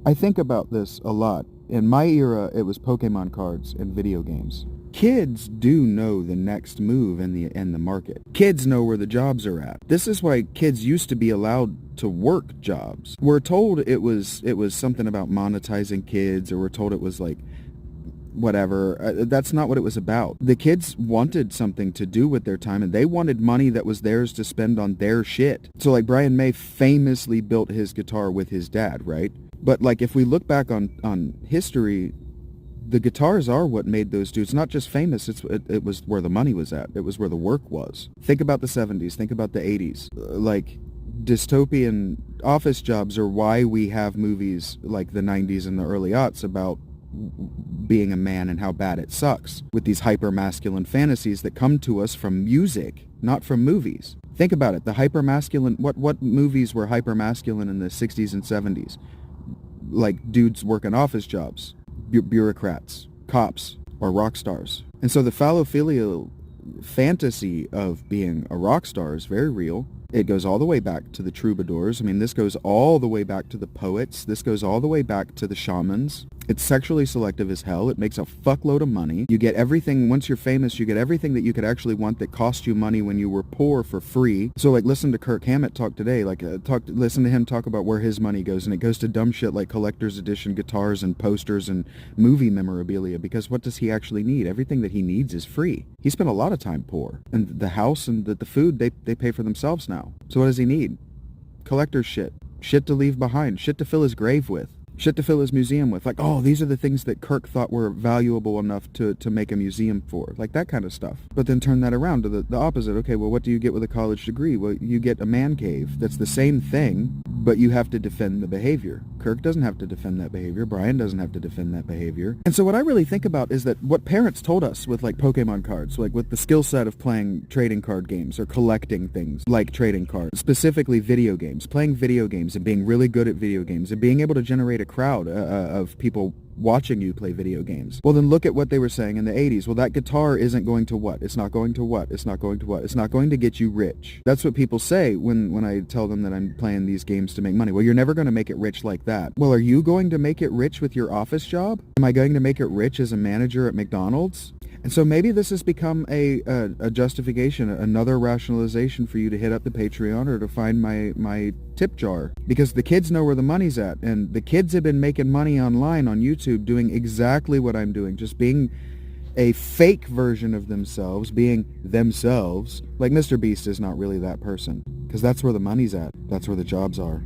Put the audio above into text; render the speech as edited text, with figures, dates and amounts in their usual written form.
I think about this a lot. In my era, it was Pokemon cards and video games. Kids do know the next move in the market. Kids know where the jobs are at. This is why kids used to be allowed to work jobs. We're told it was something about monetizing kids, or we're told it was like whatever. That's not what it was about. The kids wanted something to do with their time, and they wanted money that was theirs to spend on their shit. So like Brian May famously built his guitar with his dad, right? But like if we look back on history, the guitars are what made those dudes not just famous, it was where the money was at. It was where the work was. Think about the 70s, think about the 80s. Like dystopian office jobs are why we have movies like the 90s and the early aughts about being a man and how bad it sucks, with these hyper-masculine fantasies that come to us from music, not from movies. Think about it, the hyper-masculine, what movies were hyper-masculine in the 60s and 70s? Like dudes working office jobs, bureaucrats, cops, or rock stars. And so the phallophilia fantasy of being a rock star is very real. It goes all the way back to the troubadours. I mean, this goes all the way back to the poets. This goes all the way back to the shamans. It's sexually selective as hell. It makes a fuckload of money. You get everything, once you're famous, you get everything that you could actually want that cost you money when you were poor for free. So like listen to Kirk Hammett talk today, listen to him talk about where his money goes, and it goes to dumb shit like collector's edition guitars and posters and movie memorabilia, because what does he actually need? Everything that he needs is free. He spent a lot of time poor. And the house and the food, they pay for themselves now. So what does he need? Collector's shit. Shit to leave behind. Shit to fill his grave with. Shit to fill his museum with. Like, oh, these are the things that Kirk thought were valuable enough to make a museum for. Like that kind of stuff. But then turn that around to the opposite. Okay, well, what do you get with a college degree? Well, you get a man cave. That's the same thing, but you have to defend the behavior. Kirk doesn't have to defend that behavior. Brian doesn't have to defend that behavior. And so what I really think about is that what parents told us with like Pokemon cards, like with the skill set of playing trading card games or collecting things like trading cards, specifically video games, playing video games and being really good at video games and being able to generate a crowd of people watching you play video games. Well, then look at what they were saying in the 80s. Well, that guitar isn't going to what? It's not going to what? It's not going to what? It's not going to get you rich. That's what people say when I tell them that I'm playing these games to make money. Well, you're never going to make it rich like that. Well, are you going to make it rich with your office job? Am I going to make it rich as a manager at McDonald's? And so maybe this has become a justification, another rationalization for you to hit up the Patreon or to find my tip jar. Because the kids know where the money's at, and the kids have been making money online on YouTube doing exactly what I'm doing, just being a fake version of themselves, being themselves. Like Mr. Beast is not really that person, because that's where the money's at. That's where the jobs are.